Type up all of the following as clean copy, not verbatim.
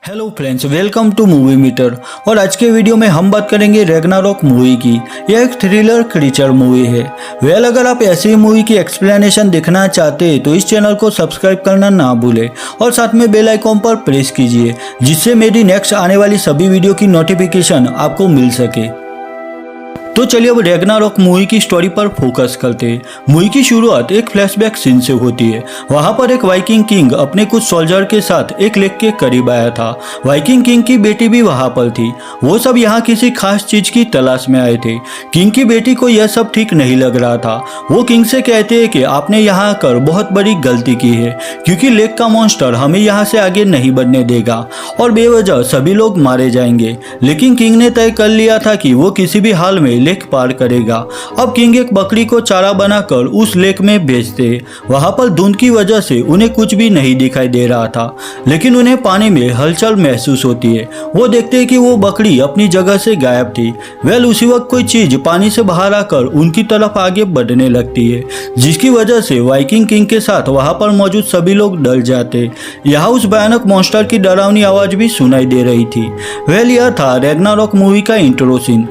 Hello friends, welcome to movie meter. और आज के वीडियो में हम बात करेंगे रैग्नारोक मूवी की। यह एक थ्रिलर क्रीचर मूवी है। अगर आप ऐसी मूवी की एक्सप्लेनेशन देखना चाहते हैं तो इस चैनल को सब्सक्राइब करना ना भूलें और साथ में बेल आइकॉन पर प्रेस कीजिए, जिससे मेरी नेक्स्ट आने वाली सभी वीडियो की नोटिफिकेशन आपको मिल सके। तो चलिए अब रैग्नारोक मूवी की स्टोरी पर फोकस करते हैं। मूवी की शुरुआत एक फ्लैशबैक सीन से होती है। वहां पर एक वाइकिंग किंग अपने कुछ सोल्जर के साथ एक लेक के करीब आया था। वाइकिंग किंग की बेटी भी वहां पर थी। वो सब यहाँ किसी खास चीज की तलाश में आए थे। किंग की बेटी को यह सब ठीक नहीं लग रहा था। वो किंग से कहते हैं कि आपने यहाँ आकर बहुत बड़ी गलती की है, क्योंकि लेक का मॉन्स्टर हमें यहाँ से आगे नहीं बढ़ने देगा और बेवजह सभी लोग मारे जाएंगे। लेकिन किंग ने तय कर लिया था कि वो किसी भी हाल में लेक पार करेगा। अब किंग एक बकरी को चारा बनाकर उस लेक में भेजते। वहां पर धुंध की वजह से उन्हें कुछ भी नहीं दिखाई दे रहा था, लेकिन उन्हें पानी में हलचल महसूस होती है। वो देखते हैं कि वो बकरी अपनी जगह से गायब थी। उसी वक्त कोई चीज पानी से बाहर आकर उनकी तरफ आगे बढ़ने लगती है, जिसकी वजह से वाइकिंग किंग के साथ वहां पर मौजूद सभी लोग डर जाते। यहाँ उस भयानक मॉन्स्टर की डरावनी आवाज भी सुनाई दे रही थी। यह था रैग्नारोक मूवी का इंट्रो सीन।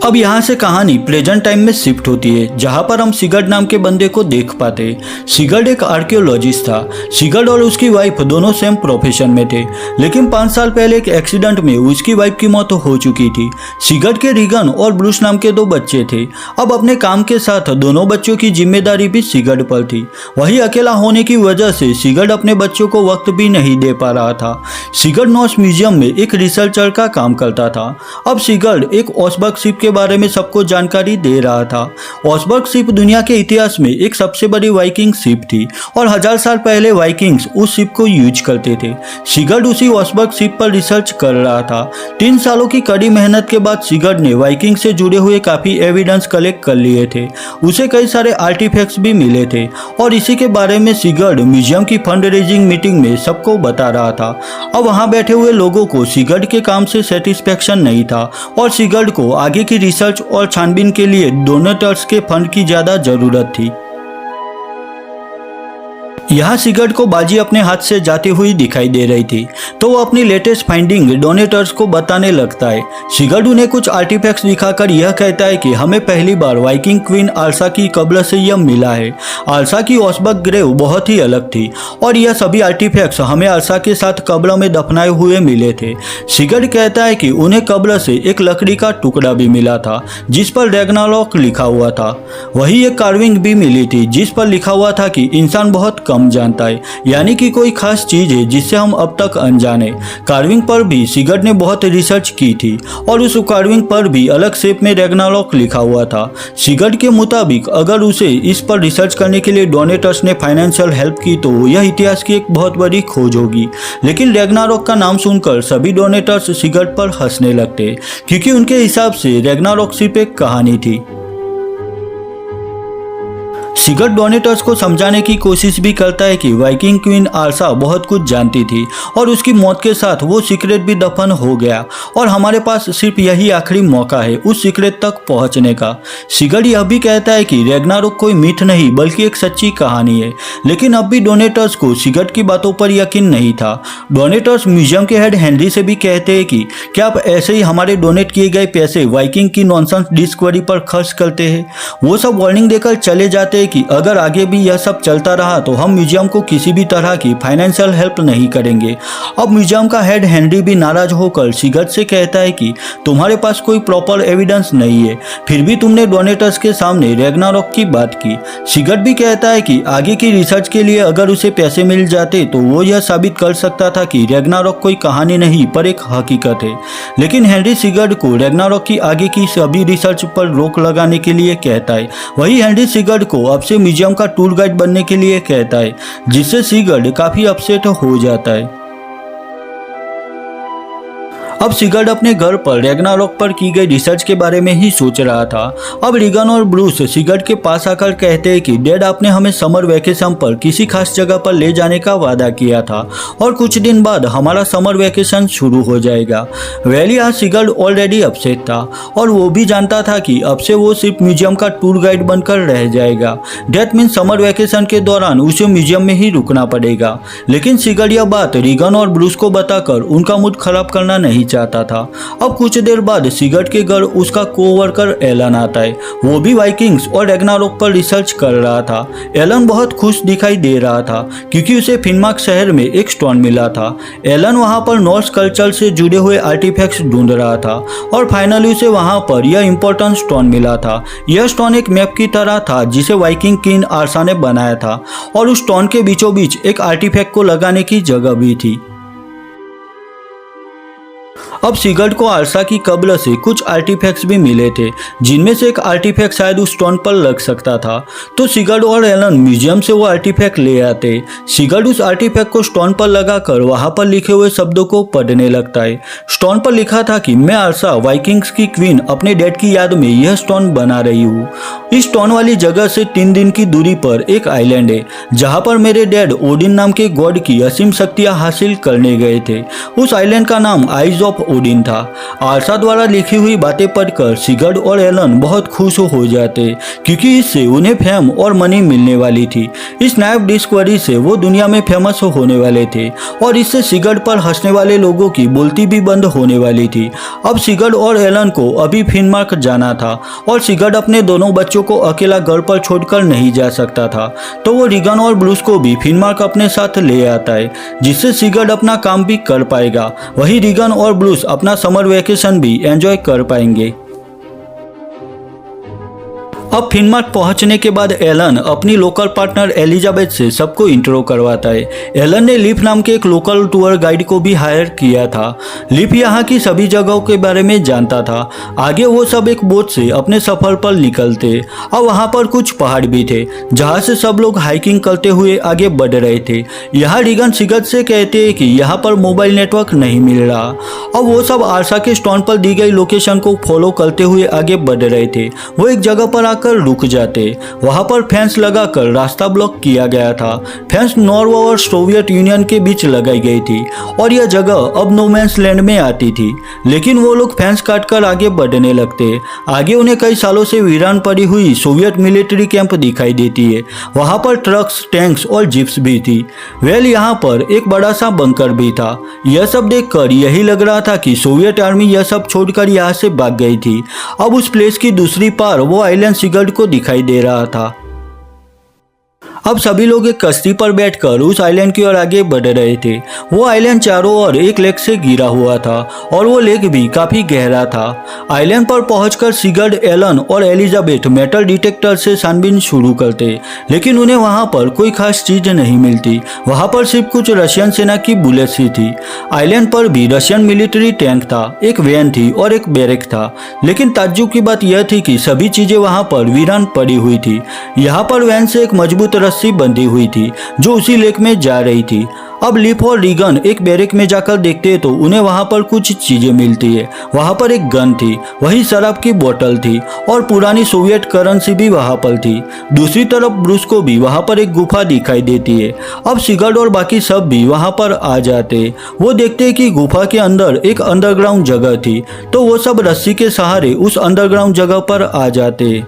अब यहाँ से कहानी प्रेजेंट टाइम में शिफ्ट होती है, जहाँ पर हम सिगर्ड नाम के बंदे को देख पाते। सिगर्ड एक आर्कियोलॉजिस्ट था। सिगर्ड और उसकी वाइफ दोनों सेम प्रोफेशन में थे, लेकिन 5 साल पहले एक एक्सीडेंट में उसकी वाइफ की मौत हो चुकी थी। सिगर्ड के रिगन और ब्रूस नाम के 2 बच्चे थे। अब अपने काम के साथ दोनों बच्चों की जिम्मेदारी भी सिगर्ड पर थी। वही अकेला होने की वजह से सिगर्ड अपने बच्चों को वक्त भी नहीं दे पा रहा था। सिगर्ड नॉर्स म्यूजियम में एक रिसर्चर का काम करता था। अब सिगर्ड एक ओसबर्ग शिप के बारे में सबको जानकारी दे रहा था। ओसबर्ग शिप दुनिया के इतिहास में एक सबसे बड़ी वाइकिंग शिप थी और 1000 साल पहले वाइकिंग्स उस शिप को यूज करते थे। सिगर्ड उसी ओसबर्ग शिप पर रिसर्च कर रहा था। 3 सालों की कड़ी मेहनत के बाद सिगर्ड ने वाइकिंग से जुड़े हुए काफी एविडेंस कलेक्ट कर लिए थे। उसे कई सारे आर्टिफैक्ट्स भी मिले थे और इसी के बारे में सिगर्ड म्यूजियम की फंड रेजिंग मीटिंग में सबको बता रहा था। अब वहां बैठे हुए लोगों को सिगर्ड के काम से सेटिस्फेक्शन नहीं था और सिगर्ड को आगे की रिसर्च और छानबीन के लिए डोनेटर्स के फंड की ज्यादा जरूरत थी। यहाँ सिगर्ड को बाजी अपने हाथ से जाती हुई दिखाई दे रही थी, तो वो अपनी लेटेस्ट फाइंडिंग डोनेटर्स को बताने लगता है। सिगर्ड उन्हें कुछ आर्टिफैक्ट्स दिखाकर यह कहता है कि हमें पहली बार वाइकिंग क्वीन आल्सा की कब्र से यह मिला है। आल्सा की ओसबर्ग ग्रेव बहुत ही अलग थी और यह सभी आर्टिफैक्ट्स हमें आल्सा के साथ कब्र में दफनाए हुए मिले थे। सिगर्ड कहता है कि उन्हें कब्र से एक लकड़ी का टुकड़ा भी मिला था, जिस पर रैग्नारोक लिखा हुआ था। वही एक कार्विंग भी मिली थी, जिस पर लिखा हुआ था कि इंसान बहुत कम जानता है, यानी कि कोई खास चीज है जिससे हम अब तक अनजाने। कार्विंग पर भी सिगर्ड ने बहुत रिसर्च की थी और उस कार्विंग पर भी अलग शेप में रैग्नारोक लिखा हुआ था। सिगर्ड के मुताबिक अगर उसे इस पर रिसर्च करने के लिए डोनेटर्स ने फाइनेंशियल हेल्प की तो यह इतिहास की एक बहुत बड़ी खोज होगी। लेकिन रैग्नारोक का नाम सुनकर सभी डोनेटर्स सिगर्ड पर हंसने लगते, क्योंकि उनके हिसाब से रैग्नारोक सिर्फ एक कहानी थी। सिगर्ड डोनेटर्स को समझाने की कोशिश भी करता है कि वाइकिंग क्वीन आल्सा बहुत कुछ जानती थी और उसकी मौत के साथ वो सीक्रेट भी दफन हो गया और हमारे पास सिर्फ यही आखिरी मौका है उस सीक्रेट तक पहुंचने का। सिगर्ड यह भी कहता है कि रैग्नारोक कोई मिथ नहीं बल्कि एक सच्ची कहानी है, लेकिन अब भी डोनेटर्स को सिगर्ड की बातों पर यकीन नहीं था। डोनेटर्स म्यूजियम के हेड हेनरी से भी कहते हैं कि क्या आप ऐसे ही हमारे डोनेट किए गए पैसे वाइकिंग की नॉनसेंस डिस्कवरी पर खर्च करते हैं। वो सब वार्निंग देकर चले जाते हैं कि अगर आगे भी यह सब चलता रहा तो हम म्यूजियम को किसी भी तरह की फाइनेंशियल हेल्प नहीं करेंगे। अब म्यूजियम का हेड हेनरी भी नाराज होकर सिगर्ड से कहता है कि तुम्हारे पास कोई प्रॉपर एविडेंस नहीं है, फिर भी तुमने डोनेटर्स के सामने रैग्नारोक की बात की। सिगर्ड भी कहता है कि आगे की रिसर्च के लिए अगर उसे पैसे मिल जाते तो वो यह साबित कर सकता था कि रैग्नारोक कोई कहानी नहीं पर एक हकीकत है। लेकिन हेनरी सिगर्ड को रैग्नारोक की आगे की सभी रिसर्च पर रोक लगाने के लिए कहता है। वही हेनरी सिगर्ड को अब से म्यूजियम का टूर गाइड बनने के लिए कहता है, जिससे सिगर्ड काफी अपसेट हो जाता है। अब सिगर्ड अपने घर पर रैग्नारॉक पर की गई रिसर्च के बारे में ही सोच रहा था। अब रीगन और ब्रूस सिगर्ड के पास आकर कहते हैं कि डैड, आपने हमें समर वेकेशन पर किसी खास जगह पर ले जाने का वादा किया था और कुछ दिन बाद हमारा समर वेकेशन शुरू हो जाएगा। वेल, यहाँ सिगर्ड ऑलरेडी अपसेट था और वो भी जानता था कि अब से वो सिर्फ म्यूजियम का टूर गाइड बनकर रह जाएगा। डेट मीन समर वेकेशन के दौरान उसे म्यूजियम में ही रुकना पड़ेगा। लेकिन सिगर्ड यह बात रीगन और ब्रूस को बताकर उनका मूड खराब करना नहीं चाहता था। अब कुछ देर बाद सिगर्ड के घर उसका कोवर्कर एलन आता है। वो भी वाइकिंग्स और रैग्नारॉक पर रिसर्च कर रहा था। एलन बहुत खुश दिखाई दे रहा था क्योंकि उसे फिनमार्क शहर में एक स्टोन मिला था। एलन वहां पर नॉर्स कल्चर से जुड़े हुए आर्टिफैक्ट्स ढूंढ रहा था और फाइनली उसे वहां पर यह इंपॉर्टेंट स्टोन मिला था। यह स्टोन एक मैप की तरह था जिसे वाइकिंग किंग आर्सा ने बनाया था और उस स्टोन के बीचों बीच एक आर्टिफैक्ट को लगाने की जगह भी थी। अब सिगर्ड को आर्सा की कब्र से कुछ आर्टिफैक्ट्स भी मिले थे, जिनमें से एक आर्टिफैक्ट शायद उस स्टोन पर लग सकता था। तो सिगर्ड और एलन म्यूजियम से वो आर्टिफैक्ट ले आते। सिगर्ड उस आर्टिफैक्ट को स्टोन पर लगाकर वहां पर लिखे हुए शब्दों को पढ़ने लगता है। स्टोन पर लिखा था कि मैं आर्सा, वाइकिंग्स की क्वीन, अपने डैड की याद में यह स्टोन बना रही हूँ। इस स्टोन वाली जगह से 3 दिन की दूरी पर एक आइलैंड है जहाँ पर मेरे डैड ओडिन नाम के गॉड की असीम शक्तियाँ हासिल करने गए थे। उस आइलैंड का नाम आइज ऑफ ओडिन था। आर्सा द्वारा लिखी हुई बातें पढ़कर सिगर्ड और एलन बहुत खुश हो जाते क्योंकि इससे उन्हें फेम और मनी मिलने वाली थी। इस नायब डिस्कवरी से वो दुनिया में फेमस होने वाले थे और इससे सिगर्ड पर हंसने वाले लोगों की बोलती भी बंद होने वाली थी। अब सिगर्ड और एलन को अभी फिनमार्क जाना था और सिगर्ड अपने दोनों बच्चों को अकेला घर पर छोड़कर नहीं जा सकता था, तो वो रीगन और ब्रूस को भी फिनमार्क अपने साथ ले आता है, जिससे सिगर्ड अपना काम भी कर पाएगा। वही रीगन और ब्रूस अपना समर वेकेशन भी एंजॉय कर पाएंगे। अब फिनमार्क पहुंचने के बाद एलन अपनी लोकल पार्टनर एलिजाबेथ से सबको इंट्रो करवाता है। एलन ने लिफ नाम के एक लोकल टूर गाइड को भी हायर किया था। लिफ यहाँ की सभी जगहों के बारे में जानता था। आगे वो सब एक बोट से अपने सफर पर निकलते। अब वहाँ पर कुछ पहाड़ भी थे जहाँ से सब लोग हाइकिंग करते हुए आगे बढ़ रहे थे। यहाँ रीगन सिगर्ड से कहते हैं कि यहाँ पर मोबाइल नेटवर्क नहीं मिल रहा। अब वो सब आर्सा के स्टोन पर दी गई लोकेशन को फॉलो करते हुए आगे बढ़ रहे थे। वो एक जगह पर कर रुक जाते। वहां पर फेंस लगाकर रास्ता ब्लॉक किया गया था। फेंस नॉर्वे और सोवियत यूनियन के बीच लगाई गई थी और यह जगह अब नो मैंस लैंड में आती थी। लेकिन वो लोग फेंस काटकर आगे बढ़ने लगते। आगे उन्हें कई सालों से वीरान पड़ी हुई सोवियत मिलिट्री कैंप दिखाई देती है। वहां पर ट्रक्स, टैंक्स और जीप्स भी थी। वेल, यहाँ पर एक बड़ा सा बंकर भी था। यह सब देखकर यही लग रहा था कि सोवियत आर्मी यह सब छोड़कर यहाँ से भाग गई थी। अब उस प्लेस की दूसरी पार वो आइलैंड सिगर्ड को दिखाई दे रहा था। अब सभी लोग एक कश्ती पर बैठकर उस आइलैंड की ओर आगे बढ़ रहे थे। वो आइलैंड चारों ओर एक लेक से घिरा हुआ था और वो लेक भी काफी गहरा था। आइलैंड पर पहुंचकर सिगर्ड, एलन और एलिजाबेथ मेटल डिटेक्टर से छानबीन शुरू करते, लेकिन उन्हें वहां पर कोई खास चीज नहीं मिलती। वहां पर सिर्फ कुछ रशियन सेना की बुलेट्स ही थी। आइलैंड पर भी रशियन मिलिट्री टैंक था, एक वैन थी और एक बैरक था। लेकिन ताज्जुब की बात यह थी कि सभी चीजें वहां पर वीरान पड़ी हुई थी। यहाँ पर वैन से एक मजबूत रस्सी बंधी हुई थी जो उसी लेक में जा रही थी। अब लिफ और रीगन एक बैरक में जाकर देखते तो उन्हें वहां पर कुछ चीजें मिलती है। वहां पर एक गन थी, वही शराब की बोतल थी और पुरानी सोवियत करेंसी भी वहां पर थी। दूसरी तरफ ब्रूस को भी वहां पर एक गुफा दिखाई देती है। अब सिगर्ड और बाकी सब भी वहां पर आ जाते। वो देखते कि गुफा के अंदर एक अंडरग्राउंड जगह थी, तो वो सब रस्सी के सहारे उस अंडरग्राउंड जगह पर आ जाते।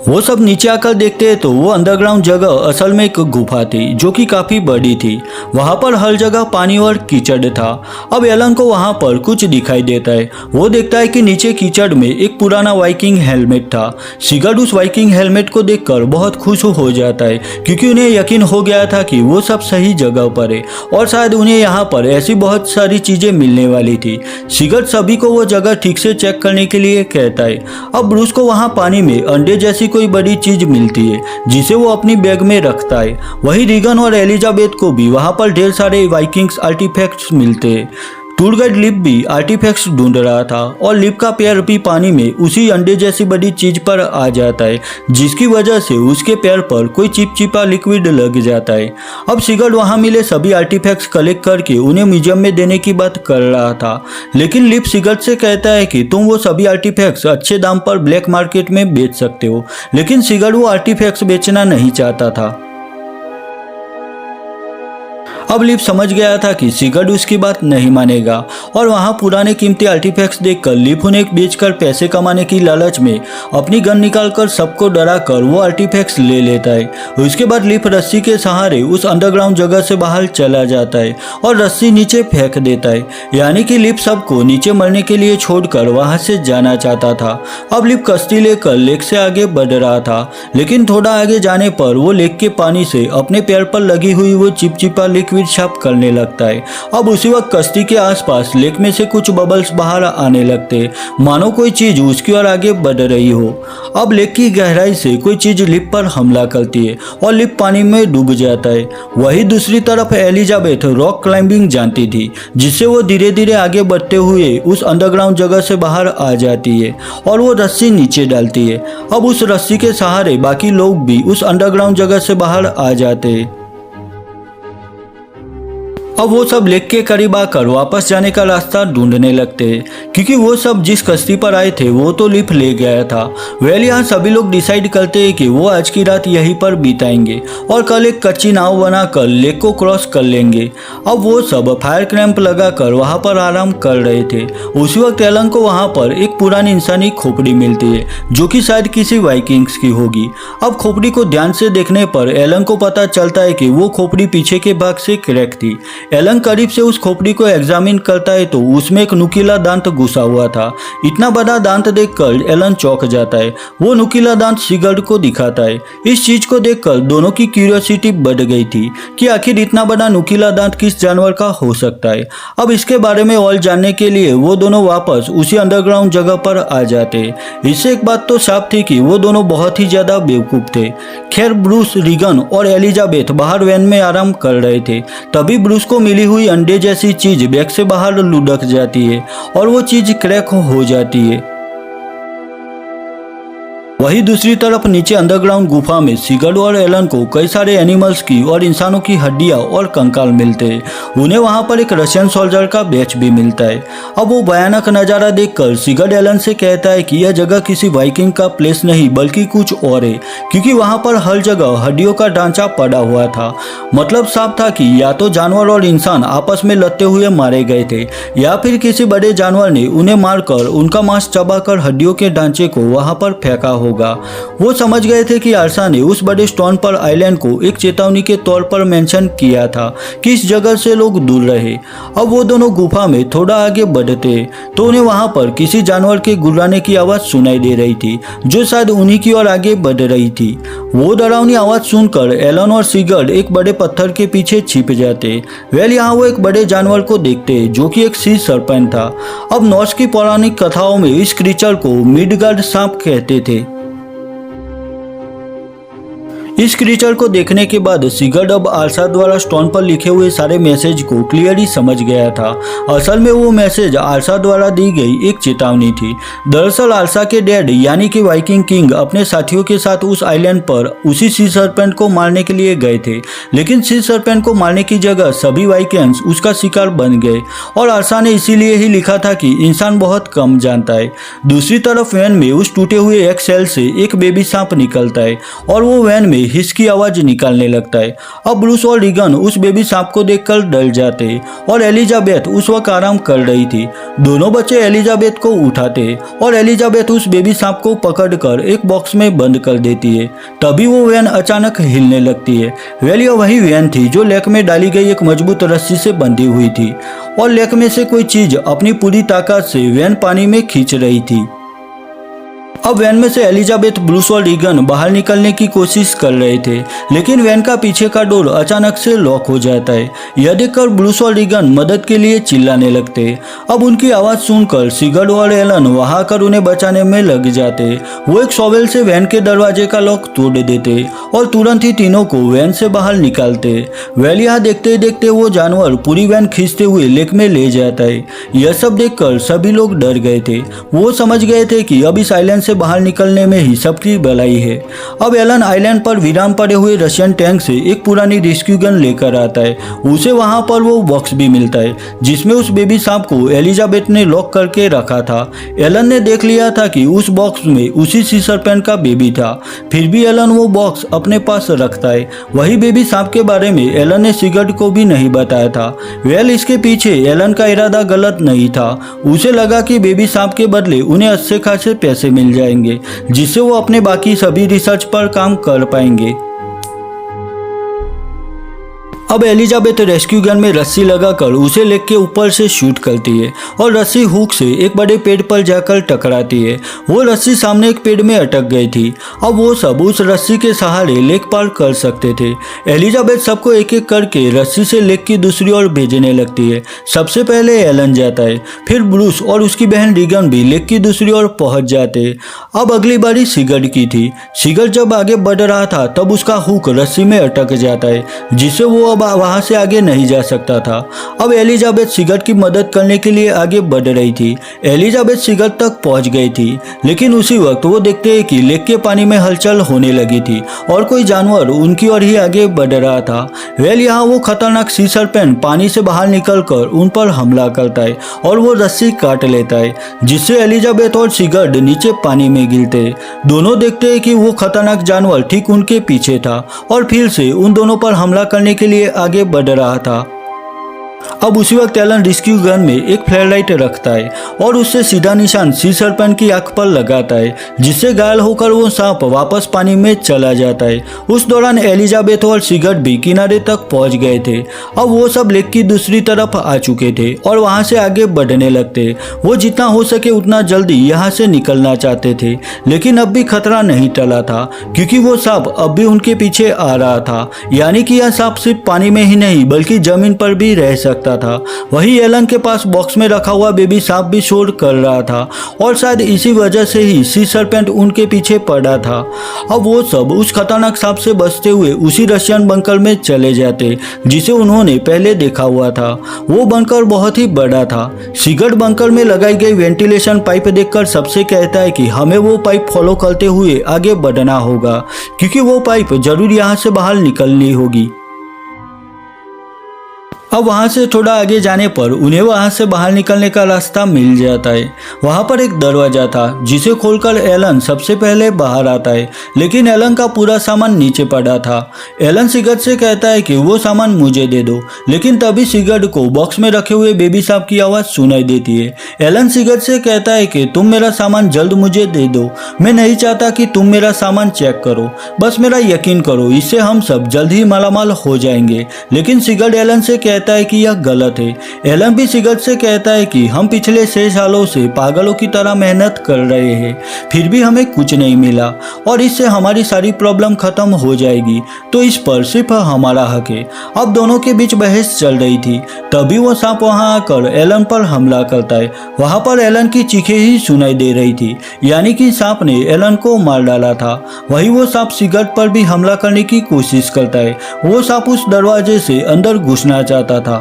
वो सब नीचे आकर देखते तो वो अंडरग्राउंड जगह असल में एक गुफा थी जो कि काफी बड़ी थी। वहां पर हर जगह पानी और कीचड़ था। अब एलन को वहां पर कुछ दिखाई देता है। वो देखता है कि नीचे कीचड़ में एक पुराना वाइकिंग हेलमेट था। सिगर्ड उस वाइकिंग हेलमेट को देखकर बहुत खुश हो जाता है क्योंकि उन्हें यकीन हो गया था कि वो सब सही जगह पर है और शायद उन्हें यहाँ पर ऐसी बहुत सारी चीजें मिलने वाली थी। सिगर्ड सभी को वो जगह ठीक से चेक करने के लिए कहता है। अब ब्रूस को वहां पानी में अंडे जैसी कोई बड़ी चीज मिलती है जिसे वो अपनी बैग में रखता है। वही रीगन और एलिजाबेथ को भी वहां पर ढेर सारे वाइकिंग्स आर्टिफैक्ट्स मिलते हैं। टूर गाइड लिप भी आर्टिफैक्ट्स ढूंढ रहा था और लिप का पैर भी पानी में उसी अंडे जैसी बड़ी चीज पर आ जाता है, जिसकी वजह से उसके पैर पर कोई चिपचिपा लिक्विड लग जाता है। अब सिगर्ड वहां मिले सभी आर्टिफैक्ट्स कलेक्ट करके उन्हें म्यूजियम में देने की बात कर रहा था, लेकिन लिप सिगर्ड से कहता है कि तुम वो सभी आर्टिफैक्ट्स अच्छे दाम पर ब्लैक मार्केट में बेच सकते हो, लेकिन सिगर्ड वो आर्टिफैक्ट्स बेचना नहीं चाहता था। अब लिप समझ गया था कि सिगर्ड उसकी बात नहीं मानेगा और वहां पुराने कीमती आर्टिफैक्ट्स देखकर लिप उन्हें बेचकर पैसे कमाने की लालच में अपनी गन निकालकर सबको डराकर वो आर्टिफैक्ट्स ले लेता है। उसके बाद लिप रस्सी के सहारे उस अंडरग्राउंड जगह से बाहर चला जाता है और रस्सी नीचे फेंक देता है, यानी कि लिप सबको नीचे मरने के लिए छोड़कर वहां से जाना चाहता था। अब लिप कश्ती लेकर लेक से आगे बढ़ रहा था, लेकिन थोड़ा आगे जाने पर वो लेक के पानी से अपने पैर पर लगी हुई वो चिपचिपा लिक्विड छाप करने लगता है। अब उसी वक्त कश्ती के आसपास लेक में से कुछ बबल्स बाहर आने लगते, मानो कोई चीज उसकी ओर आगे बढ़ रही हो। अब लेक की गहराई से कोई चीज लिप पर हमला करती है और लिप पानी में डूब जाता है। वही दूसरी तरफ एलिजाबेथ रॉक क्लाइंबिंग जानती थी, जिससे वो धीरे धीरे आगे बढ़ते हुए उस अंडरग्राउंड जगह से बाहर आ जाती है और वो रस्सी नीचे डालती है। अब उस रस्सी के सहारे बाकी लोग भी उस अंडरग्राउंड जगह से बाहर आ जाते हैं। अब वो सब लेक के करीब आकर वापस जाने का रास्ता ढूंढने लगते हैं, क्योंकि वो सब जिस कश्ती पर आए थे वो तो लिप ले गया था। वेल यहाँ सभी लोग डिसाइड करते हैं कि वो आज की रात यहीं पर बिताएंगे और कल एक कच्ची नाव बनाकर लेक को क्रॉस कर लेंगे। अब वो सब फायर क्रैंप लगाकर वहाँ पर आराम कर रहे थे। उसी वक्त एलन को वहाँ पर एक पुरानी इंसानी खोपड़ी मिलती है, जो कि शायद किसी वाइकिंग्स की होगी। अब खोपड़ी को ध्यान से देखने पर एलन को पता चलता है कि वो खोपड़ी पीछे के भाग से क्रैक थी। एलन करीब से उस खोपड़ी को एग्जामिन करता है तो उसमें एक नुकीला दांत घुसा हुआ था। इतना बड़ा दांत देखकर एलन चौंक जाता है। वो नुकीला दांत सिगर्ड को दिखाता है। इस चीज को देखकर दोनों की क्यूरियोसिटी बढ़ गई थी कि आखिर इतना बड़ा नुकीला दांत किस जानवर का हो सकता है। अब इसके बारे में और जानने के लिए वो दोनों वापस उसी अंडरग्राउंड जगह पर आ जाते। इससे एक बात तो साफ थी कि वो दोनों बहुत ही ज्यादा बेवकूफ थे। खैर ब्रूस, रीगन और एलिजाबेथ बाहर वैन में आराम कर रहे थे। तभी ब्रूस को मिली हुई अंडे जैसी चीज बैग से बाहर लुढ़क जाती है और वो चीज क्रैक हो जाती है। वही दूसरी तरफ नीचे अंडरग्राउंड गुफा में सिगर्ड और एलन को कई सारे एनिमल्स की और इंसानों की हड्डियां और कंकाल मिलते हैं। उन्हें वहां पर एक रशियन सोल्जर का बैच भी मिलता है। अब वो भयानक नज़ारा देखकर सिगर्ड एलन से कहता है कि यह जगह किसी वाइकिंग का प्लेस नहीं बल्कि कुछ और है, क्योंकि वहां पर हर जगह हड्डियों का ढांचा पड़ा हुआ था। मतलब साफ था कि या तो जानवर और इंसान आपस में लड़ते हुए मारे गए थे या फिर किसी बड़े जानवर ने उन्हें मारकर उनका मांस चबाकर हड्डियों के ढांचे को वहां पर फेंका होगा। वो समझ गए थे कि आरसा ने उस बड़े स्टोन पर आइलैंड को एक चेतावनी के तौर पर मेंशन किया था कि इस जगह से लोग दूर रहे। अब वो दोनों गुफा में थोड़ा आगे बढ़ते तो उन्हें वहां पर किसी जानवर के गुर्राने की आवाज सुनाई दे रही थी, जो शायद उन्हीं की ओर आगे बढ़ रही थी। वो डरावनी आवाज सुनकर एलन और सिगर्ड एक बड़े पत्थर के पीछे छिप जाते। वेल यहाँ वो एक बड़े जानवर को देखते जो कि एक सी सर्पेंट था। अब नॉर्स की पौराणिक कथाओं में इस क्रीचर को मिडगार्ड सांप कहते थे। इस क्रीचर को देखने के बाद सिगर्ड अब आरसा द्वारा स्टोन पर लिखे हुए सारे मैसेज को क्लियरली समझ गया था। असल में वो मैसेज आरसा द्वारा दी गई एक चेतावनी थी। दरअसल आरसा के डैड यानी कि वाइकिंग किंग अपने साथियों के साथ उस आइलैंड पर उसी सी सर्पेंट को मारने के लिए गए थे, लेकिन सी सर्पेंट को मारने की जगह सभी वाइकिंग्स उसका शिकार बन गए और आरसा ने इसीलिए ही लिखा था कि इंसान बहुत कम जानता है। दूसरी तरफ वैन में उस टूटे हुए एक सेल से एक बेबी सांप निकलता है और वो वैन में हिस की आवाज निकालने लगता है। अब ब्रूस और रीगन उस बेबी सांप को देखकर डर जाते और एलिजाबेथ उस वक्त आराम कर रही थी। दोनों बच्चे एलिजाबेथ को उठाते और एलिजाबेथ उस बेबी सांप को पकड़कर एक बॉक्स में बंद कर देती है। तभी वो वैन अचानक हिलने लगती है। वेल यह वही वैन थी जो लेक में डाली गई एक मजबूत रस्सी से बंधी हुई थी और लेक में से कोई चीज अपनी पूरी ताकत से वैन पानी में खींच रही थी। अब वैन में से एलिजाबेथ, ब्रूस और रीगन बाहर निकलने की कोशिश कर रहे थे, लेकिन वैन का पीछे का डोर अचानक से लॉक हो जाता है। यह देखकर ब्रूस और रीगन मदद के लिए चिल्लाने लगते। अब उनकी आवाज़ सुनकर सिगर्ड और एलन वहां आकर उन्हें बचाने में लग जाते। वो एक शॉवेल से वैन के दरवाजे का लॉक तोड़ देते और तुरंत ही तीनों को वैन से बाहर निकालते। वेल यहाँ देखते ही देखते वो जानवर पूरी वैन खींचते हुए लेक में ले जाता है। यह सब देखकर सभी लोग डर गए थे। वो समझ गए थे कि अब इस आइलैंड से बाहर निकलने में ही सबकी भलाई है। अब एलन आइलैंड पर वीरान पड़े हुए रशियन टैंक से एक पुरानी रेस्क्यू गन लेकर आता है। उसे वहां पर वो बॉक्स भी मिलता है जिसमें उस बेबी सांप को एलिजाबेथ ने लॉक करके रखा था। एलन ने देख लिया था कि उस बॉक्स में उसी सी सर्पेंट का बेबी था, फिर भी एलन वो बॉक्स अपने पास रखता है। वही बेबी सांप के बारे में एलन ने सिगर्ड को भी नहीं बताया था। वेल इसके पीछे एलन का इरादा गलत नहीं था। उसे लगा कि बेबी सांप के बदले उन्हें अच्छे खासे पैसे मिल जाएंगे, जिससे वो अपने बाकी सभी रिसर्च पर काम कर पाएंगे। अब एलिजाबेथ रेस्क्यू गन में रस्सी लगाकर उसे लेक के ऊपर से शूट करती है और रस्सी हुक से एक बड़े पेड़ पर जाकर टकराती है। वो रस्सी सामने एक पेड़ में अटक गई थी। अब वो सब उस रस्सी के सहारे लेक पार कर सकते थे। एलिजाबेथ सबको एक एक करके रस्सी से लेक की दूसरी ओर भेजने लगती है। सबसे पहले एलन जाता है, फिर ब्रूस और उसकी बहन रीगन भी लेक की दूसरी ओर पहुंच जाते। अब अगली बारी सिगर्ड की थी। सिगर्ड जब आगे बढ़ रहा था तब उसका हुक रस्सी में अटक जाता है, जिससे वो वहां से आगे नहीं जा सकता था। अब एलिजाबेथ सिगर्ड की मदद करने के लिए आगे बढ़ रही थी। एलिजाबेथ सिगर्ड तक पहुंच गई थी, लेकिन उसी वक्त वो देखते हैं कि लेक के पानी में हलचल होने लगी थी और कोई जानवर उनकी ओर ही आगे बढ़ रहा था। वेल यहाँ वो खतरनाक सी सर्पेंट पानी से बाहर निकलकर उन पर हमला करता है और वो रस्सी काट लेता है, जिससे एलिजाबेथ और सिगर्ड नीचे पानी में गिरते। दोनों देखते हैं कि वो खतरनाक जानवर ठीक उनके पीछे था और फिर से उन दोनों पर हमला करने के लिए आगे बढ़ रहा था। अब उसी वक्त एलन रेस्क्यू गन में एक फ्लैशलाइट रखता है और उससे सीधा निशान सी सर्पेंट की आंख पर लगाता है, जिससे घायल होकर वो सांप वापस पानी में चला जाता है। उस दौरान एलिजाबेथ और सिगर्ड भी किनारे तक पहुंच गए थे। अब वो सब लेक की दूसरी तरफ आ चुके थे और वहां से आगे बढ़ने लगते। वो जितना हो सके उतना जल्दी यहाँ से निकलना चाहते थे, लेकिन अब भी खतरा नहीं टला था, क्योंकि वो सांप अब भी उनके पीछे आ रहा था। यानी कि यह सांप सिर्फ पानी में ही नहीं बल्कि जमीन पर भी रह सकता था। वही एलन के पास बॉक्स में रखा हुआ बेबी सांप भी शोर कर रहा था और शायद इसी वजह से ही सी सर्पेंट उनके पीछे पड़ा था। अब वो सब उस खतरनाक सांप से बचते हुए उसी रशियन बंकर में चले जाते जिसे उन्होंने पहले देखा हुआ था। वो बंकर बहुत ही बड़ा था। सिगर्ड बंकर में लगाई गई वेंटिलेशन पाइप देखकर सबसे कहता है कि हमें वो पाइप फॉलो करते हुए आगे बढ़ना होगा, क्योंकि वो पाइप जरूर यहाँ से बाहर निकलनी होगी। अब वहाँ से थोड़ा आगे जाने पर उन्हें वहाँ से बाहर निकलने का रास्ता मिल जाता है। वहाँ पर एक दरवाजा था जिसे खोलकर एलन सबसे पहले बाहर आता है, लेकिन एलन का पूरा सामान नीचे पड़ा था। एलन सिगर्ड से कहता है कि वो सामान मुझे दे दो, लेकिन तभी सिगर्ड को बॉक्स में रखे हुए बेबी सांप की आवाज़ सुनाई देती है। एलन सिगर्ड से कहता है कि तुम मेरा सामान जल्द मुझे दे दो। मैं नहीं चाहता कि तुम मेरा सामान चेक करो, बस मेरा यकीन करो, इससे हम सब जल्द ही मालामाल हो जाएंगे। लेकिन सिगर्ड एलन से कहता है कि यह गलत है। एलन भी सिगर्ड से कहता है कि हम पिछले 6 सालों से पागलों की तरह मेहनत कर रहे हैं, फिर भी हमें कुछ नहीं मिला और इससे हमारी सारी प्रॉब्लम खत्म हो जाएगी, तो इस पर सिर्फ हमारा हक है। अब दोनों के बीच बहस चल रही थी, तभी वो सांप वहां आकर एलन पर हमला करता है। वहां पर एलन की चीखें ही सुनाई दे रही थी, यानी कि सांप ने एलन को मार डाला था। वही वो सांप सिगर्ड पर भी हमला करने की कोशिश करता है। वो सांप उस दरवाजे से अंदर घुसना चाहता था।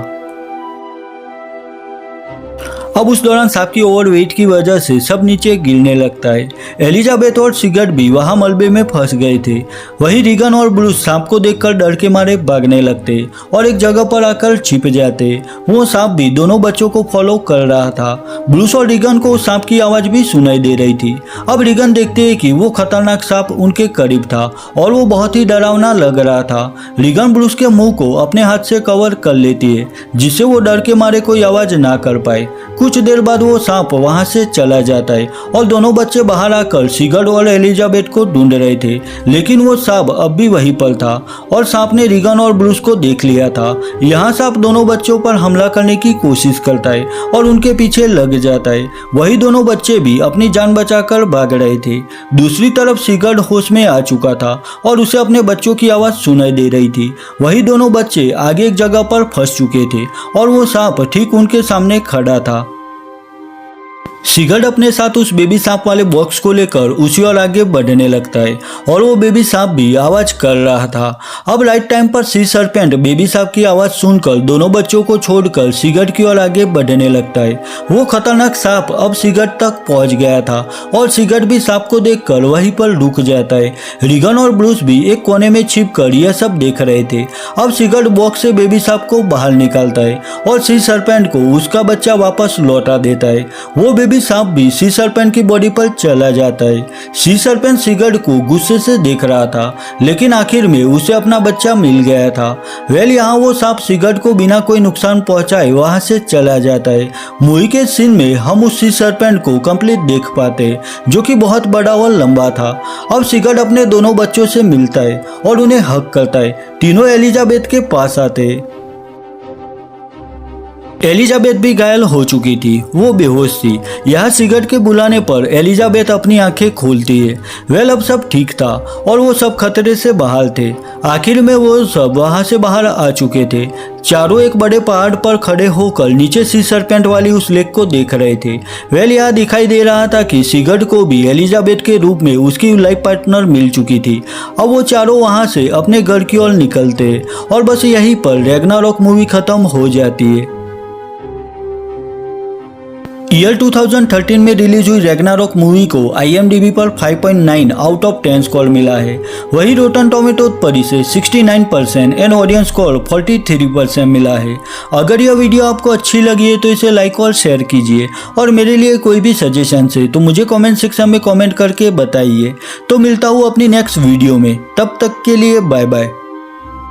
अब उस दौरान सांप की ओवरवेट की वजह से सब नीचे गिरने लगता है। एलिजाबेथ और सिगर्ड भी वहां मलबे में फंस गए थे। वहीं रीगन और ब्रूस सांप को देखकर डर के मारे भागने लगते और एक जगह पर आकर छिप जाते। वो सांप भी दोनों बच्चों को फॉलो कर रहा था। ब्रूस और रीगन को सांप की आवाज भी सुनाई दे रही थी। अब रीगन देखते है कि वो खतरनाक सांप उनके करीब था और वो बहुत ही डरावना लग रहा था। रीगन ब्रूस के मुंह को अपने हाथ से कवर कर लेती है, जिससे वो डर के मारे कोई आवाज ना कर पाए। कुछ देर बाद वो सांप वहां से चला जाता है और दोनों बच्चे बाहर आकर सिगर्ड और एलिजाबेथ को ढूंढ रहे थे, लेकिन वो सांप अब भी वहीं पर था और सांप ने रीगन और ब्रूस को देख लिया था। यहाँ सांप दोनों बच्चों पर हमला करने की कोशिश करता है और उनके पीछे लग जाता है। वही दोनों बच्चे भी अपनी जान बचाकर भाग रहे थे। दूसरी तरफ सिगर्ड होश में आ चुका था और उसे अपने बच्चों की आवाज सुनाई दे रही थी। वही दोनों बच्चे आगे एक जगह पर फंस चुके थे और वो सांप ठीक उनके सामने खड़ा था। सिगर्ड अपने साथ उस बेबी सांप वाले बॉक्स को लेकर उसी और आगे बढ़ने लगता है और वो बेबी सांप भी आवाज कर रहा था। अब राइट टाइम पर सी सर्पेंट बेबी सांप की आवाज सुनकर दोनों बच्चों को छोड़कर सिगर्ड की ओर आगे बढ़ने लगता है। वो खतरनाक सांप अब सिगर्ड तक पहुंच गया था और सिगर्ड भी सांप को देखकर वहीं पर रुक जाता है। रीगन और ब्रूस भी एक कोने में छिपकर यह सब देख रहे थे। अब सिगर्ड बॉक्स से बेबी सांप को बाहर निकालता है और सी सर्पेंट को उसका बच्चा वापस लौटा देता है। वो बेबी सांप भी सी सर्पेंट की बॉडी पर चला जाता है। सी सर्पेंट सिगर्ड को गुस्से से देख रहा था, लेकिन आखिर में उसे अपना बच्चा मिल गया था। वेल यहाँ वो सांप सिगर्ड को बिना कोई नुकसान पहुंचाए वहां से चला जाता है। मूवी के सीन में हम उस सी सर्पेंट को कंप्लीट देख पाते, जो कि बहुत बड़ा और लंबा था। अब सिगर्ड अपने दोनों बच्चों से मिलता है और उन्हें हक करता है। तीनों एलिजाबेथ के पास आते। एलिजाबेथ भी घायल हो चुकी थी, वो बेहोश थी। यह सिगर्ड के बुलाने पर एलिजाबेथ अपनी आंखें खोलती है। वेल अब सब ठीक था और वो सब खतरे से बाहर थे। आखिर में वो सब वहां से बाहर आ चुके थे। चारों एक बड़े पहाड़ पर खड़े होकर नीचे सी सर्पेंट वाली उस लेक को देख रहे थे। वेल यह दिखाई दे रहा था कि सिगर्ड को भी एलिजाबेथ के रूप में उसकी लाइफ पार्टनर मिल चुकी थी। अब वो चारों वहां से अपने घर की ओर निकलते और बस यहीं पर रैग्नारॉक मूवी खत्म हो जाती है। ईयर 2013 में रिलीज हुई रैग्नारॉक मूवी को IMDb पर 5.9 आउट ऑफ 10 स्कोर मिला है। वही रोटन टोमेटो पर इसे 69% एंड ऑडियंस स्कोर 43% मिला है। अगर यह वीडियो आपको अच्छी लगी है तो इसे लाइक और शेयर कीजिए और मेरे लिए कोई भी सजेशन है तो मुझे कमेंट सेक्शन में कमेंट करके बताइए। तो मिलता हूँ अपनी नेक्स्ट वीडियो में, तब तक के लिए बाय बाय।